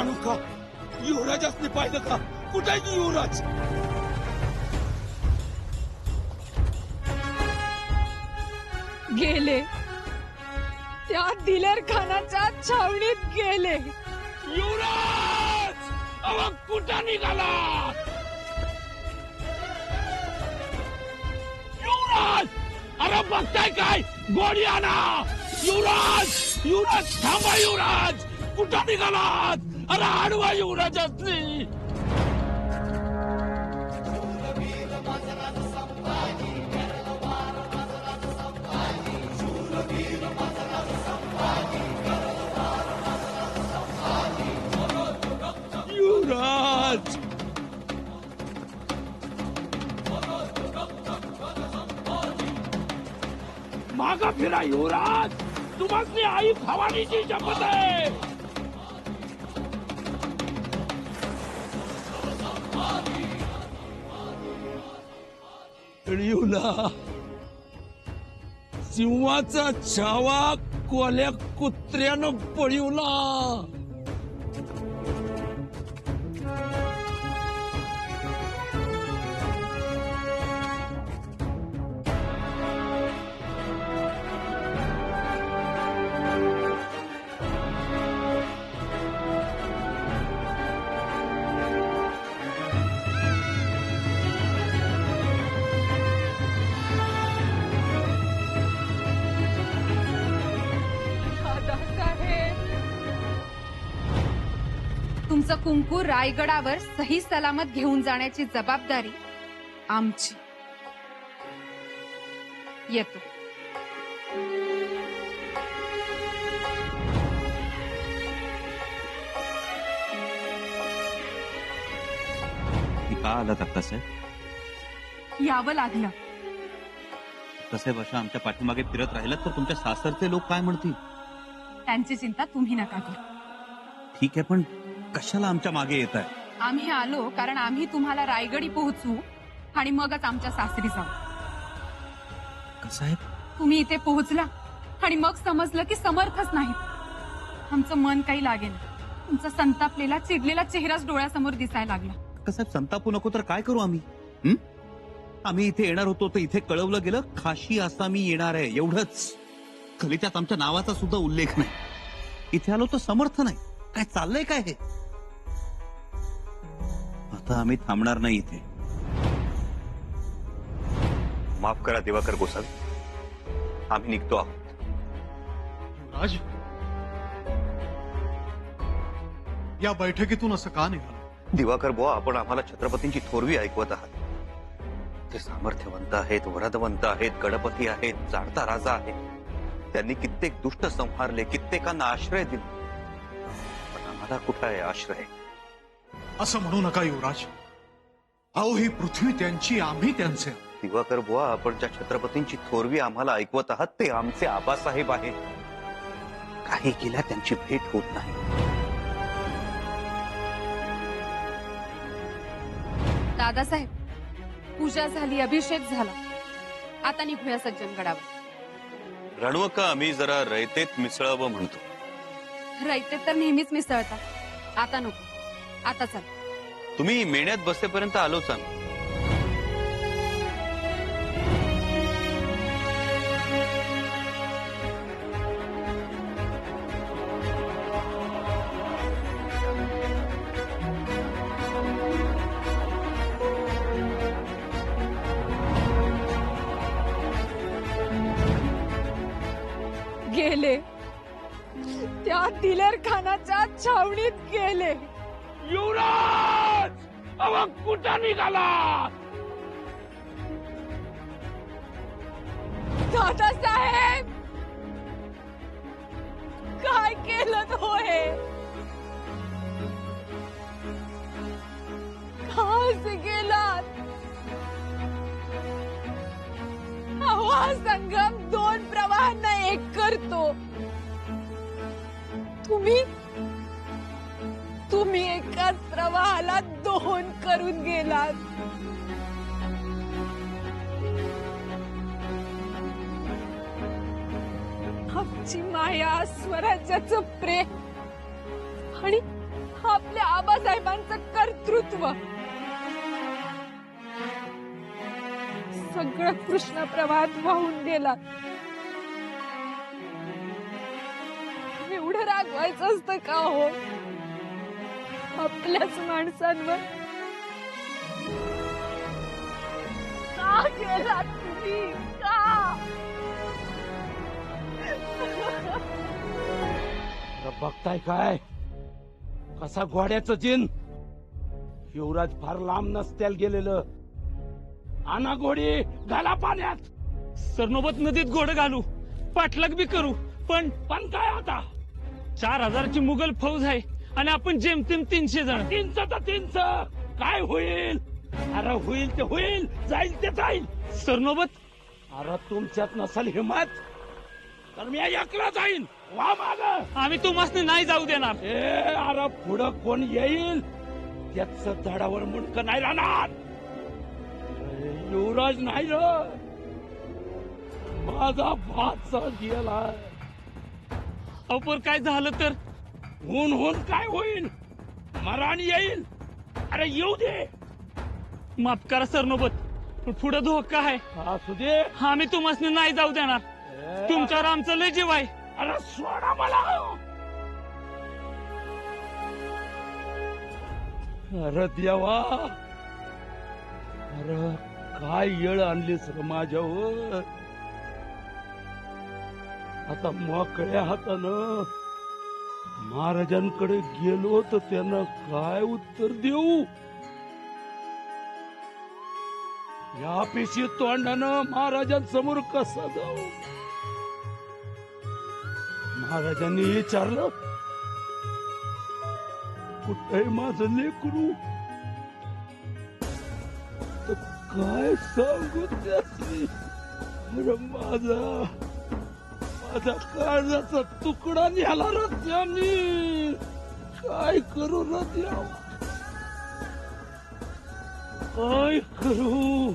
राणूका युवराजासने पाहिलं का? कुठे आहे युवराज? गेले, त्या दिलेर खानाच्या छावणीत गेले. युवराज अहो कुठं निघाला? युवराज अरे बघताय काय? गोळी आणा. युवराज युवराज थांबा. युवराज कुठं निघालात? अरे आडवा युवराजासनी. युवराज मागा फिरा. युवराज तुम्हाला आई भवानीची शपथ आहे. येऊला सिंहाचा छावा कोल्या कुत्र्यानं पळवला. तुमचं कुंकू रायगडावर सही सलामत घेऊन जाण्याची जबाबदारी आमची. येतो. का आला तसं? यावं लागलं. तसे वर्ष आमच्या पाठीमागे फिरत राहिलं तर तुमच्या सासरचे लोक काय म्हणतील? त्यांची चिंता तुम्ही नका करू. ठीक आहे, पण कशाला आमच्या मागे येत आहे? आम्ही आलो कारण आम्ही तुम्हाला रायगडी पोहोचू आणि मगच आमच्या सासरी जाऊ. कसं आहे? तुम्ही इथे पोहोचला आणि मग समजलं की समर्थच नाहीत. आमचं मन काही लागेल. तुमचा संतापलेला चिडलेला चेहराच डोळ्यासमोर दिसायला लागला. कसं संतापू नको तर काय करू आम्ही? आम्ही इथे येणार होतो तर इथे कळवलं गेलं खाशी आसामी येणार आहे एवढंच. खलित्यात आमच्या नावाचा सुद्धा उल्लेख नाही. इथे आलो तर समर्थ नाही. काय चाललंय काय हे? आता आम्ही थांबणार नाही इथे. माफ करा दिवाकर गोसावी, आम्ही निघतो आहोत. राज, या बैठकीतून असं का निघालं? दिवाकर बुवा, आपण आम्हाला छत्रपतींची थोरवी ऐकवत आहात. ते सामर्थ्यवंत आहेत, वरदवंत आहेत, गणपती आहेत, जाणता राजा आहे. त्यांनी कित्येक दुष्ट संहारले, कित्येकांना आश्रय दिले. पण आम्हाला कुठं आहे आश्रय? असं म्हणू नका युवराज. अहो, ही पृथ्वी त्यांची, आम्ही त्यांचे. दिवाकर बुवा, आपण ज्या छत्रपतींची थोरवी आम्हाला ऐकवत आहात ते आमचे आबासाहेब आहेत. काही केल्या त्यांची भेट होत नाही. दादासाहेब, पूजा झाली, अभिषेक झाला. आता निघूया सज्जनगडावर. रणवका, आम्ही जरा रयतेत मिसळावं म्हणतो. रयते तर नेहमीच मिसळतात. आता नको. आता चल. तुम्ही मेण्यात बसेपर्यंत आलोच आम्ही. गेले, त्या दिलेर खानाच्या छावणीत गेले. युवराज अहो कुठं निघाला? दादासाहेब, काय केलं होय? का गेलात? अहो, हा संगम दोन प्रवाहांना एक करतो. तुम्ही एकाच प्रवाहाला दोन करून गेलात. आमची माया, स्वराज्याचं प्रेम आपल्या आबासाहेबांचं कर्तृत्व सगळं कृष्ण प्रवाहात वाहून गेला. एवढं रागवायचं असतं का हो आपल्याच माणसांवर? का गेला तुम्ही? का? बघताय काय कसा घोड्याचं जिन. युवराज फार लांब नसत्याल गेलेलं. आणा घोडी, घाला पाण्यात. सरनोबत नदीत घोड घालू, पाठलाग बी करू, पण काय आता? 4000ची मुघल फौज आहे आणि आपण जेमतेम 300 जण. 300 काय होईल? अरे होईल ते होईल, जाईल ते जाईल. सरनोबत अरे तुमच्यात नसल हिम्मत तर मी एकला जाईन. वा माग. आम्ही तुम्हाला नाही जाऊ देणार. अरे पुढं कोण येईल त्याच झाडावर मुंडकं नाही राहणार. युवराज नाही र, माझा भाचा गेला. अपर काय झालं तर? होऊन काय होईल? मरण येईल. अरे येऊ दे. माफ करा सरनोबत, पण पुढे धोका आहे. असू दे. आम्ही तुम्हाला नाही जाऊ देणार. तुमच्यावर आमचं लय जीव आहे. अरे सोडा मला. अरे देवा, अरे काय येळ आणलीस र माझ्यावर. आता मोकळ्या हातानं महाराजांकडे गेलो तर त्यांना काय उत्तर देऊ? या पेशी तोंडानं महाराजांसमोर कसं जाऊ? महाराजांनी विचारलं, कुठे माझं लेकरू? तर काय सांगू त्याची? अरे माझा काळजाचा तुकडा न्याला र त्यांनी. काय करू र देवा, काय करू?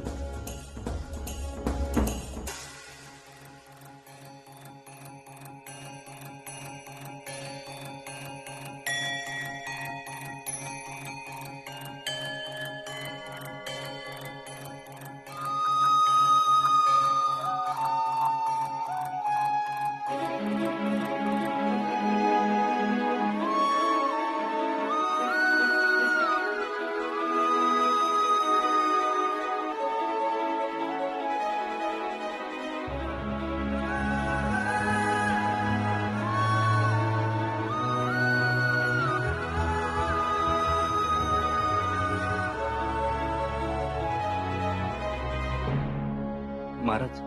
महाराज,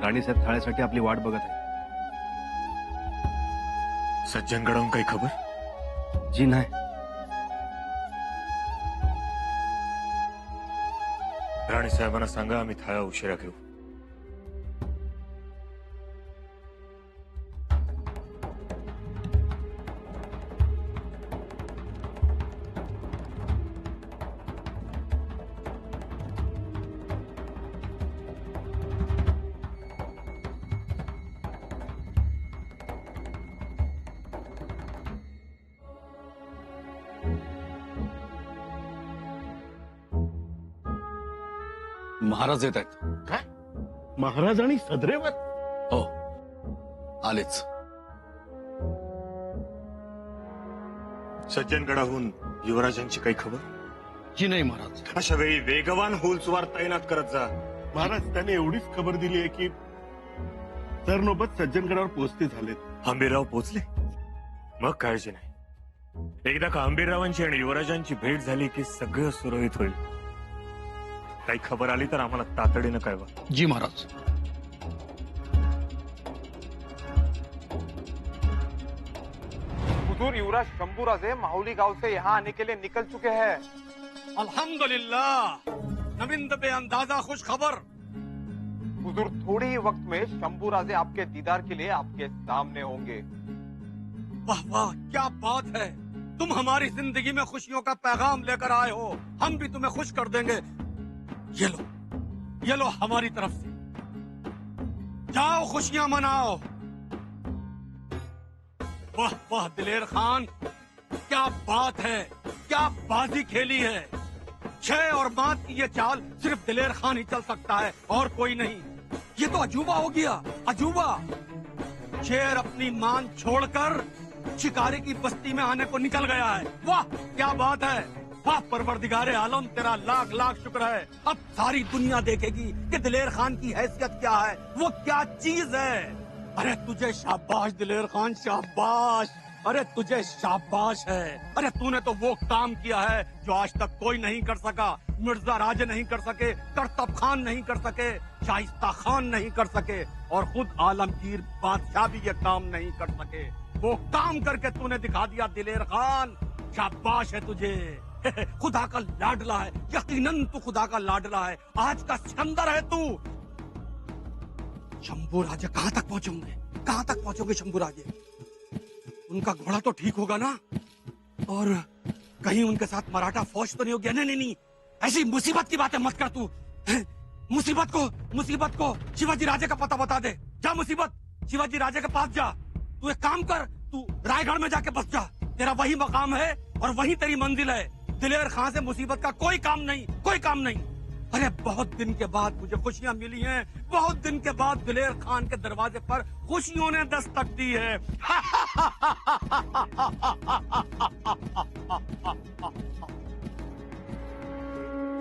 राणीसाहेब थाळ्यासाठी आपली वाट बघत आहे. सज्जनगडाहून काही खबर? जी नाही. राणी साहेबांना सांगा आम्ही थाळा उशिरा घेऊ. महाराज येत आहेत. काय महाराज आणि सदरेवर? हो, आलेच. सज्जनगडाहून युवराजांची काही खबर? जी नाही महाराज. अशा वेळी वेगवान होलसवार तैनात करत जा. महाराज त्याने एवढीच खबर दिली आहे की सरनोबत सज्जनगडावर पोहोचते झालेत. हंबीरराव पोचले? मग काळजी नाही. एकदा का हंबीररावांची आणि युवराजांची भेट झाली की सगळं सुरळीत होईल. काही खबर आली तर आम्हाला तातडीनं कळवा. जी महाराज. हुजूर, युवराज शंभूराजे माहुली गांव से यहाँ आने के लिए निकल चुके हैं. अल्हम्दुलिल्लाह, नविंद पे अंदाजा खुश खबर. हुजूर, थोड़ी ही वक्त में शंभूराजे आपके दीदार के लिए आपके सामने होंगे. वाह वाह, क्या बात है. तुम हमारी जिंदगी में खुशियों का पैगाम लेकर आए हो. हम भी तुम्हें खुश कर देंगे. ये लो हमारी तरफ से. जाओ खुशियां मनाओ. वाह वाह दिलेर खान, क्या बात है, क्या बाजी खेली है। 6 और मात की ये चाल सिर्फ दिलेर खान ही चल सकता है और कोई नहीं। ये तो अजूबा हो गया, अजूबा। शेर अपनी मान छोड़कर शिकारी की बस्ती में आने को निकल गया है। वाह क्या बात है, वाह परवरदिगारे आलम, तेरा लाख लाख शुक्र है। अब सारी दुनिया देखेगी कि दिलेर खान की हैसियत क्या है, वो क्या चीज है। अरे तुझे शाबाश दिलेर खान, शाबाश। अरे तुझे शाबाश है। अरे तूने तो वो काम किया है जो आज तक कोई नहीं कर सका। मिर्जा राजे नहीं कर सके, करतब खान नहीं कर सके, शाइस्ता खान नहीं कर सके, और खुद आलमगीर बादशाह भी ये काम नहीं कर सके। वो काम करके तूने दिखा दिया दिलेर खान, शाबाश है तुझे। खुदा का लाडला है, यकीनन तू खुदा का लाडला है। आज का सिकंदर है तू। शंभू राजे कहाँ तक पहुंचेंगे, कहाँ तक पहुंचोगे शंभू राजे? उनका घोड़ा तो ठीक होगा ना? और कहीं उनके साथ मराठा फौज तो नहीं हो गया? नहीं नहीं नहीं, ऐसी मुसीबत की बातें मत कर तू। मुसीबत को शिवाजी राजे का पता बता दे। जा मुसीबत, शिवाजी राजे के पास जा। तू एक काम कर, तू रायगढ़ में जाके बस जा। तेरा वही मकाम है और वही तेरी मंजिल है। दिलेर खान से मुसीबत का कोई काम नहीं, कोई काम नहीं। अरे बहुत दिन के बाद मुझे खुशियां मिली हैं, बहुत दिन के बाद दिलेर खान के दरवाजे पर खुशियों ने दस्तक दी है।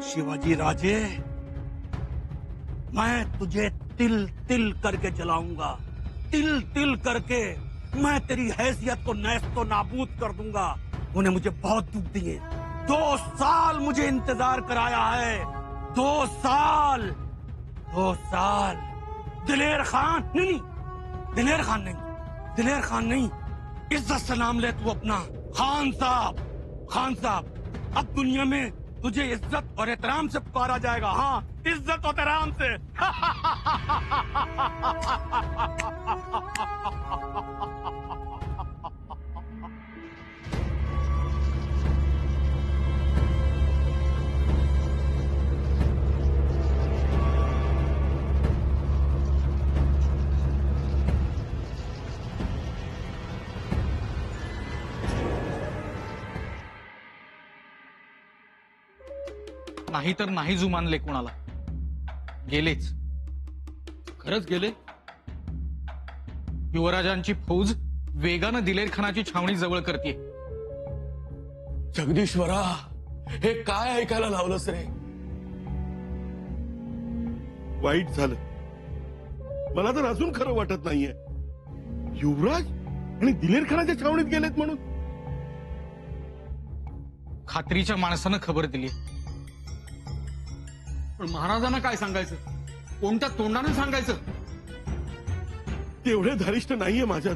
शिवाजी राजे, मैं तुझे तिल तिल करके जलाऊंगा, तिल तिल करके। मैं तेरी हैसियत को नैस्तो नाबूद कर दूंगा। उन्हें मुझे बहुत दुख दिए, 2 साल मुझे इंतजार कराया है, 2 साल, 2 साल। दिलेर खान नहीं, दिलेर खान नहीं, दिलेर खान नहीं, इज्जत से नाम ले तू अपना। खान साहब, खान साहब। अब दुनिया में तुझे इज्जत और एहतराम से पुकारा जाएगा। हाँ, इज्जत और एहतराम से। नाही तर नाही जुमानले कोणाला, गेलेच, खरंच गेले। युवराजांची फौज वेगानं दिलेर खानाची छावणी जवळ करते। जगदीश्वरा, हे काय ऐकायला लावलंस रे? वाईट झालं, मला तर अजून खरं वाटत नाहीये। युवराज आणि दिलेर खानाच्या छावणीत गेलेत म्हणून? खात्रीच्या माणसानं खबर दिली, पण महाराजांना काय सांगायचं, कोणत्या तोंडाने सांगायचं? तेवढे धारिष्ट नाहीये माझ्यात।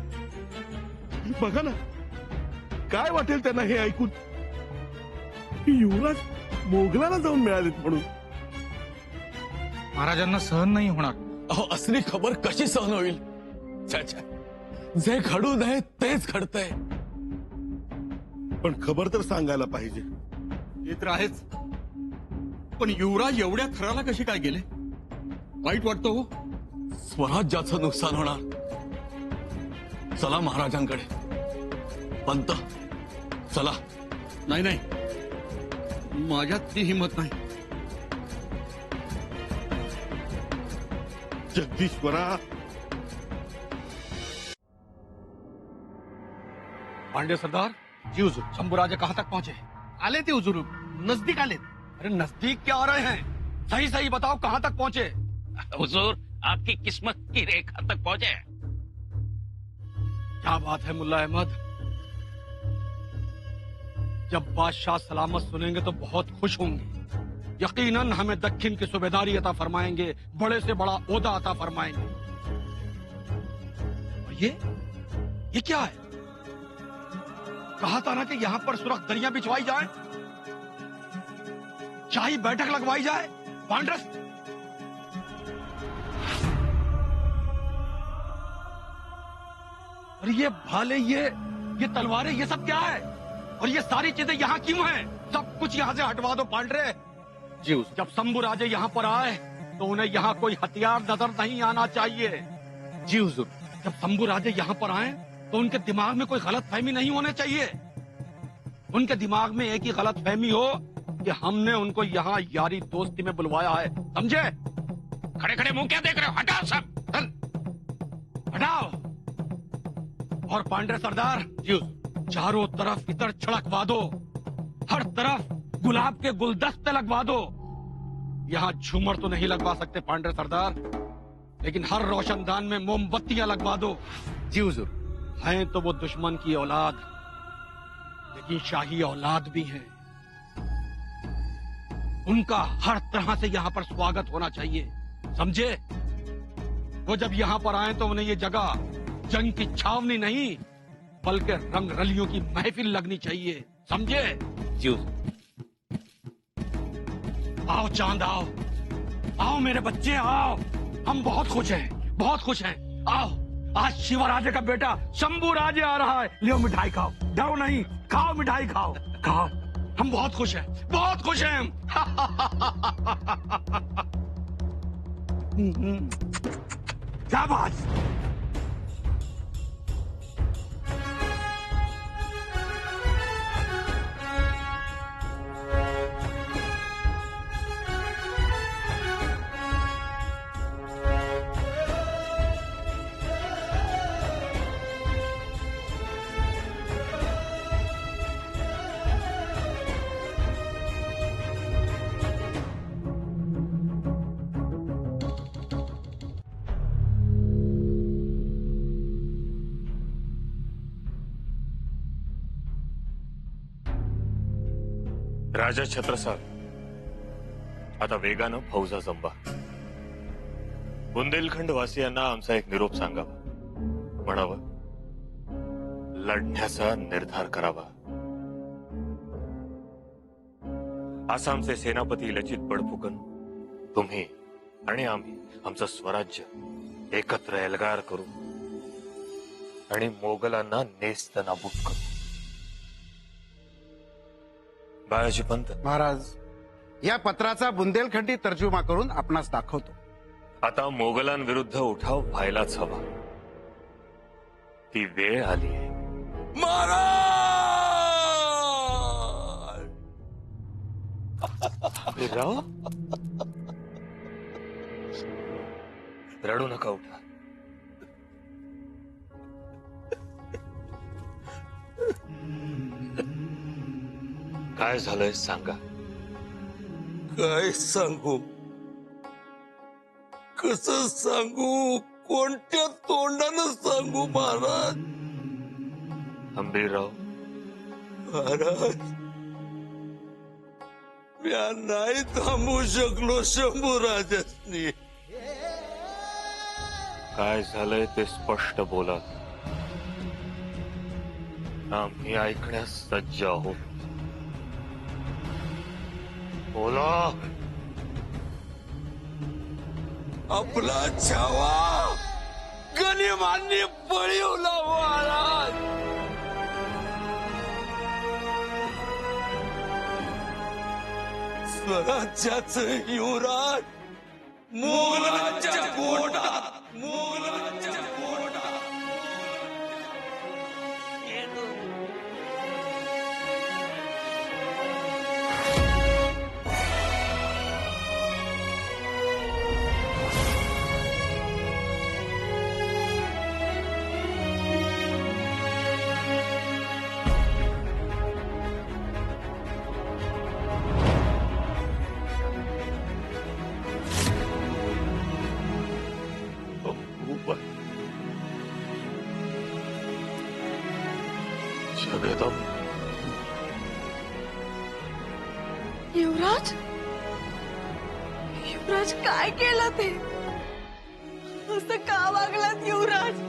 बघा ना, काय वाटेल त्यांना हे ऐकून की युवराज मोगलाला जाऊन मिळालेत म्हणून। महाराजांना सहन नाही होणार। अहो, असली खबर कशी सहन होईल? जे घडू नये तेच घडतंय। पण खबर तर सांगायला पाहिजे। ते तर आहेच, पण युवराज एवढ्या थराला कसे काय गेले? वाईट वाटतं हो। स्वराज्याचं नुकसान होणार। चला महाराजांकडे। पंत, चला। नाही नाही, माझ्यात ती हिंमत नाही। जगदीश्वरा, पांडे सरदार जी, हुजूर। शंभू राजे कहाँ तक पहुंचे? आले ते हुजूर, नजदीक आले। अरे नजदीक क्या आ रहे हैं? सही सही बताओ, कहाँ तक पहुंचे? हुजूर, आपकी किस्मत की रेखा तक पहुंचे। क्या बात है मुल्ला अहमद, जब बादशाह सलामत सुनेंगे तो बहुत खुश होंगे। यकीनन हमें दक्षिण की सूबेदारी अता फरमाएंगे, बड़े से बड़ा ओहदा अता फरमाएंगे। और ये क्या है? कहा था ना कि यहाँ पर सुरख दरिया बिछवाई जाए, शाही बैठक लगवाई जाए। पांड्रस, और ये भाले, ये तलवारें, ये सब क्या है? और ये सारी चीजें यहाँ क्यों हैं? सब कुछ यहाँ से हटवा दो पांड्रे जी। जब शंभू राजे यहाँ पर आए तो उन्हें यहाँ कोई हथियार नजर नहीं आना चाहिए। जी हुजूर। जब शंभू राजे यहाँ पर आए तो उनके दिमाग में कोई गलत फहमी नहीं होने चाहिए। उनके दिमाग में एक ही गलत फहमी हो कि हमने उनको यहाँ यारी दोस्ती में बुलवाया है, समझे? खड़े खड़े मुंह क्या देख रहे हो? हटाओ सब। चल हटाओ। और पांडे सरदार चारों तरफ इतर छिड़कवा दो, हर तरफ गुलाब के गुलदस्ते लगवा दो। यहाँ झूमर तो नहीं लगवा सकते पांडे सरदार, लेकिन हर रोशनदान में मोमबत्तियां लगवा दो। जी हुजूर। हैं तो वो दुश्मन की औलाद, लेकिन शाही औलाद भी हैं। उनका हर तरह से यहाँ पर स्वागत होना चाहिए, समझे? वो जब यहाँ पर आए तो उन्हें ये जगह जंग की छावनी नहीं बल्कि रंग रलियों की महफिल लगनी चाहिए, समझे? जी हुजूर। आओ चांद आओ, आओ मेरे बच्चे आओ। हम बहुत खुश हैं, बहुत खुश हैं। आओ, आज शिवराजे का बेटा शंभू राजे आ रहा है। लियो मिठाई खाओ, डरो नहीं, खाओ मिठाई खाओ, खाओ। हम बहुत खुश हैं, बहुत खुश हैं हम। शाबाश। राजा छत्रसाल, आता वेगानं फौजा जमवा. बुंदेलखंड वासियांना आमचा एक निरोप सांगावा, म्हणावं लढण्याचा निर्धार करावा. आसामचे सेनापती लचित बडफुकन, तुम्ही आणि आम्ही आमचं स्वराज्य एकत्र एल्गार करू आणि मोगलांना नेस्त नाबूद करू. बाळाजी पंत महाराज, या पत्राचा बुंदेलखंडी तर्जुमा करून आपणास दाखवतो. आता मोगलांविरुद्ध उठाव व्हायलाच हवा. ती वेळ आली आहे. राव, रडू नका, उठा. काय झालंय सांगा. काय सांगू, कसं सांगू, कोणत्या तोंडानं सांगू महाराज. अंबीरराव, महाराज, मी नाही थांबू शकलो शंभूराजांनी. काय झालंय ते स्पष्ट बोला. आम्ही ऐकण्यास सज्ज आहोत. बोला. आपला छावा गनिमांनी पळवला महाराज. स्वराज्याचं युवराज मोगलांच्या पोटात, मोगलांच्या पोटात. युवराज, युवराज काय केलं ते? असं का वागलात युवराज?